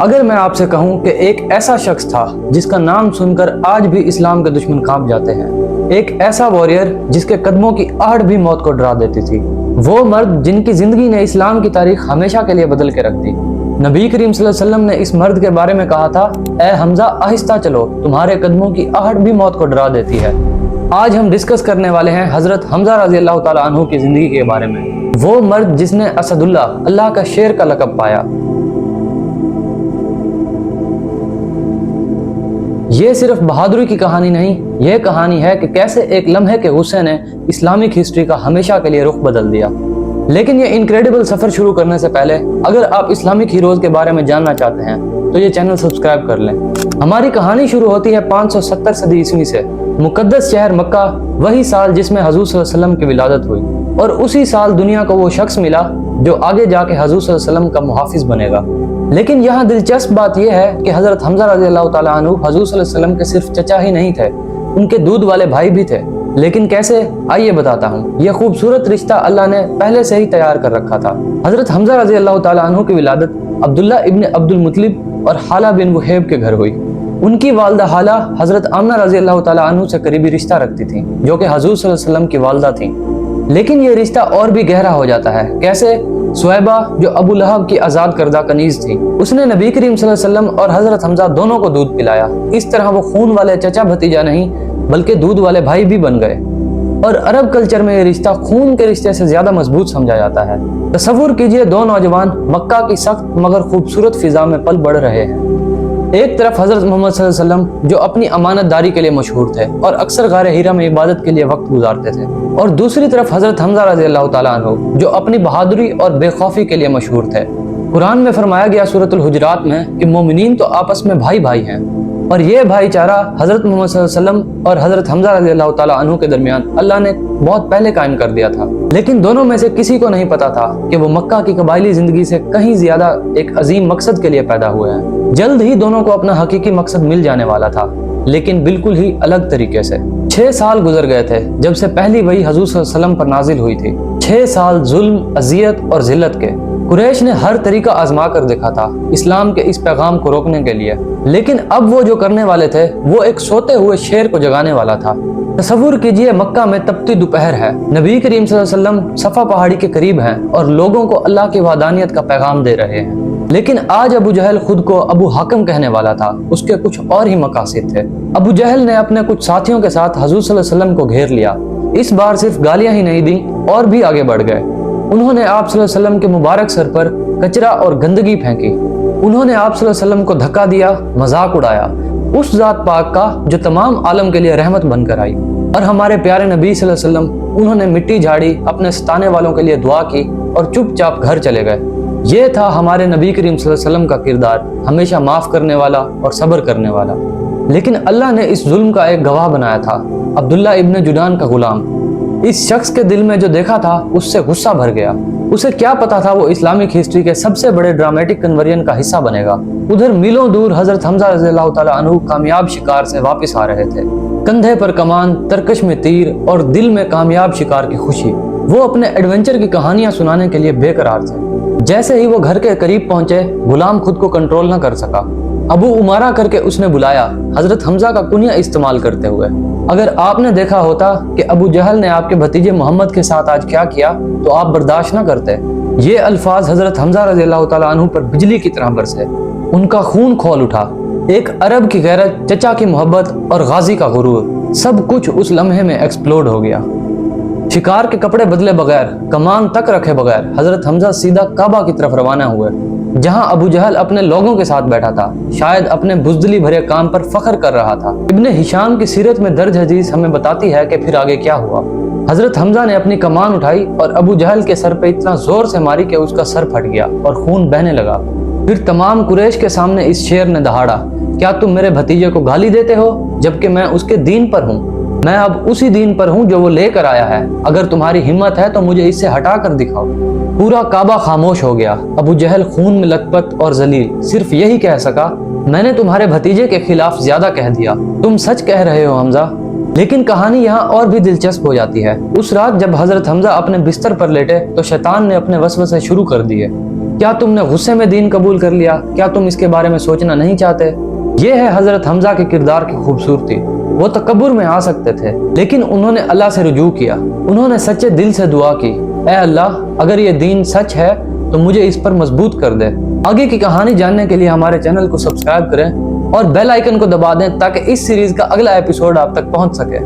اگر میں آپ سے کہوں کہ ایک ایسا شخص تھا جس کا نام سن کر آج بھی اسلام کے دشمن کانپ جاتے ہیں، ایک ایسا واریر جس کے قدموں کی آہٹ بھی موت کو ڈرا دیتی تھی، وہ مرد جن کی زندگی نے اسلام کی تاریخ ہمیشہ کے لیے بدل کے رکھ دی، نبی کریم صلی اللہ علیہ وسلم نے اس مرد کے بارے میں کہا تھا، اے حمزہ آہستہ چلو، تمہارے قدموں کی آہٹ بھی موت کو ڈرا دیتی ہے۔ آج ہم ڈسکس کرنے والے ہیں حضرت حمزہ رضی اللہ تعالیٰ عنہ کی زندگی کے بارے میں، وہ مرد جس نے اسد اللہ کا شیر کا لقب پایا۔ یہ صرف بہادری کی کہانی نہیں، یہ کہانی ہے کہ کیسے ایک لمحے کے غصے نے اسلامک ہسٹری کا ہمیشہ کے لیے رخ بدل دیا۔ لیکن یہ انکریڈیبل سفر شروع کرنے سے پہلے اگر آپ اسلامک ہیروز کے بارے میں جاننا چاہتے ہیں تو یہ چینل سبسکرائب کر لیں۔ ہماری کہانی شروع ہوتی ہے 570 صدی عیسوی سے، مقدس شہر مکہ، وہی سال جس میں حضور صلی اللہ علیہ وسلم کی ولادت ہوئی، اور اسی سال دنیا کو وہ شخص ملا جو آگے جا کے حضور صلی اللہ علیہ وسلم کا محافظ بنے گا۔ لیکن یہاں دلچسپ بات یہ ہے کہ حضرت حمزہ رضی اللہ تعالیٰ عنہ حضور صلی اللہ علیہ وسلم کے صرف چچا ہی نہیں تھے، ان کے دودھ والے بھائی بھی تھے۔ لیکن کیسے؟ آئیے بتاتا ہوں۔ یہ خوبصورت رشتہ اللہ نے پہلے سے ہی تیار کر رکھا تھا۔ حضرت حمزہ رضی اللہ تعالیٰ عنہ کی ولادت عبداللہ ابن عبد المطلب اور حالہ بن وہیب کے گھر ہوئی۔ ان کی والدہ حالہ حضرت آمنہ رضی اللہ تعالیٰ عنہ سے قریبی رشتہ رکھتی تھیں، جو کہ حضور صلی اللہ علیہ وسلم کی والدہ تھیں۔ لیکن یہ رشتہ اور بھی گہرا ہو جاتا ہے۔ کیسے؟ سویبہ جو ابو لہب کی آزاد کردہ کنیز تھی، اس نے نبی کریم صلی اللہ علیہ وسلم اور حضرت حمزہ دونوں کو دودھ پلایا۔ اس طرح وہ خون والے چچا بھتیجا نہیں بلکہ دودھ والے بھائی بھی بن گئے، اور عرب کلچر میں یہ رشتہ خون کے رشتے سے زیادہ مضبوط سمجھا جاتا ہے۔ تصور کیجئے دو نوجوان مکہ کی سخت مگر خوبصورت فضا میں پل بڑھ رہے ہیں۔ ایک طرف حضرت محمد صلی اللہ علیہ وسلم جو اپنی امانت داری کے لیے مشہور تھے اور اکثر غار ہیرا میں عبادت کے لیے وقت گزارتے تھے، اور دوسری طرف حضرت حمزہ رضی اللہ تعالیٰ عنہ جو اپنی بہادری اور بے خوفی کے لیے مشہور تھے۔ قرآن میں فرمایا گیا سورۃ الحجرات میں کہ مومنین تو آپس میں بھائی بھائی ہیں، اور یہ بھائی چارہ حضرت محمد صلی اللہ علیہ وسلم اور حضرت حمزہ رضی اللہ تعالیٰ عنہ کے درمیان اللہ نے بہت پہلے قائم کر دیا تھا۔ لیکن دونوں میں سے کسی کو نہیں پتا تھا کہ وہ مکہ کی قبائلی زندگی سے کہیں زیادہ ایک عظیم مقصد کے لیے پیدا ہوئے ہیں۔ جلد ہی دونوں کو اپنا حقیقی مقصد مل جانے والا تھا، لیکن بالکل ہی الگ طریقے سے۔ 6 سال گزر گئے تھے جب سے پہلی وحی حضور صلی اللہ علیہ وسلم پر نازل ہوئی تھی۔ 6 سال ظلم، اذیت اور ذلت کے۔ قریش نے ہر طریقہ آزما کر دیکھا تھا اسلام کے اس پیغام کو روکنے کے لیے، لیکن اب وہ جو کرنے والے تھے وہ ایک سوتے ہوئے شیر کو جگانے والا تھا۔ تصور کیجئے مکہ میں تپتی دوپہر ہے، نبی کریم صلی اللہ علیہ وسلم صفا پہاڑی کے قریب ہیں اور لوگوں کو اللہ کی وحدانیت کا پیغام دے رہے ہیں۔ لیکن آج ابو جہل خود کو ابو حاکم کہنے والا تھا، اس کے کچھ اور ہی مقاصد تھے۔ ابو جہل نے اپنے کچھ ساتھیوں کے ساتھ حضور صلی اللہ علیہ وسلم کو گھیر لیا۔ اس بار صرف گالیاں ہی نہیں دیں اور بھی آگے بڑھ گئے۔ انہوں نے آپ صلی اللہ علیہ وسلم کے مبارک سر پر کچرا اور گندگی پھینکی۔ انہوں نے آپ صلی اللہ علیہ وسلم کو دھکا دیا، مذاق اڑایا، اس ذات پاک کا جو تمام عالم کے لیے رحمت بن کر آئی۔ اور ہمارے پیارے نبی صلی اللہ علیہ وسلم، انہوں نے مٹی جھاڑی، اپنے ستانے والوں کے لیے دعا کی اور چپ چاپ گھر چلے گئے۔ یہ تھا ہمارے نبی کریم صلی اللہ علیہ وسلم کا کردار، ہمیشہ معاف کرنے والا اور صبر کرنے والا۔ لیکن اللہ نے اس ظلم کا ایک گواہ بنایا تھا، عبداللہ ابن جدعان کا غلام۔ اس شخص کے دل میں جو دیکھا تھا اس سے غصہ بھر گیا۔ اسے کیا پتا تھا وہ اسلامک ہسٹری کے سب سے بڑے ڈرامیٹک کنورژن کا حصہ بنے گا۔ ادھر میلوں دور حضرت حمزہ رضی اللہ تعالیٰ عنہ کامیاب شکار سے واپس آ رہے تھے، کندھے پر کمان، ترکش میں تیر اور دل میں کامیاب شکار کی خوشی۔ وہ اپنے ایڈونچر کی کہانیاں سنانے کے لیے بے قرار تھے۔ جیسے ہی وہ گھر کے قریب پہنچے، غلام خود کو کنٹرول نہ کر سکا۔ ابو عمارہ کر کے اس نے بلایا، حضرت حمزہ کا کنیہ استعمال کرتے ہوئے۔ اگر آپ نے دیکھا ہوتا کہ ابو جہل نے آپ کے بھتیجے محمد کے ساتھ آج کیا کیا تو آپ برداشت نہ کرتے۔ یہ الفاظ حضرت حمزہ رضی اللہ تعالیٰ عنہ پر بجلی کی طرح برسے۔ ان کا خون کھول اٹھا۔ ایک عرب کی غیرت، چچا کی محبت اور غازی کا غرور، سب کچھ اس لمحے میں ایکسپلوڈ ہو گیا۔ شکار کے کپڑے بدلے بغیر، کمان تک رکھے بغیر حضرت حمزہ سیدھا کعبہ کی طرف روانہ ہوئے، جہاں ابو جہل اپنے لوگوں کے ساتھ بیٹھا تھا، شاید اپنے بزدلی بھرے کام پر فخر کر رہا تھا۔ ابن ہشام کی سیرت میں درج حدیث ہمیں بتاتی ہے کہ پھر آگے کیا ہوا۔ حضرت حمزہ نے اپنی کمان اٹھائی اور ابو جہل کے سر پہ اتنا زور سے ماری کہ اس کا سر پھٹ گیا اور خون بہنے لگا۔ پھر تمام قریش کے سامنے اس شیر نے دہاڑا، کیا تم میرے بھتیجے کو گالی دیتے ہو جبکہ میں اس کے دین پر ہوں؟ میں اب اسی دین پر ہوں جو وہ لے کر آیا ہے۔ اگر تمہاری ہمت ہے تو مجھے اس سے ہٹا کر دکھاؤ۔ پورا کعبہ خاموش ہو گیا۔ ابو جہل خون میں لت پت اور ذلیل صرف یہی کہہ سکا، میں نے تمہارے بھتیجے کے خلاف زیادہ کہہ دیا، تم سچ کہہ رہے ہو حمزہ۔ لیکن کہانی یہاں اور بھی دلچسپ ہو جاتی ہے۔ اس رات جب حضرت حمزہ اپنے بستر پر لیٹے تو شیطان نے اپنے وسوسے شروع کر دیے۔ کیا تم نے غصے میں دین قبول کر لیا؟ کیا تم اس کے بارے میں سوچنا نہیں چاہتے؟ یہ ہے حضرت حمزہ کے کردار کی خوبصورتی۔ وہ تکبر میں آ سکتے تھے لیکن انہوں نے اللہ سے رجوع کیا، انہوں نے سچے دل سے دعا کی، اے اللہ اگر یہ دین سچ ہے تو مجھے اس پر مضبوط کر دے۔ آگے کی کہانی جاننے کے لیے ہمارے چینل کو سبسکرائب کریں اور بیل آئیکن کو دبا دیں تاکہ اس سیریز کا اگلا ایپیسوڈ آپ تک پہنچ سکے۔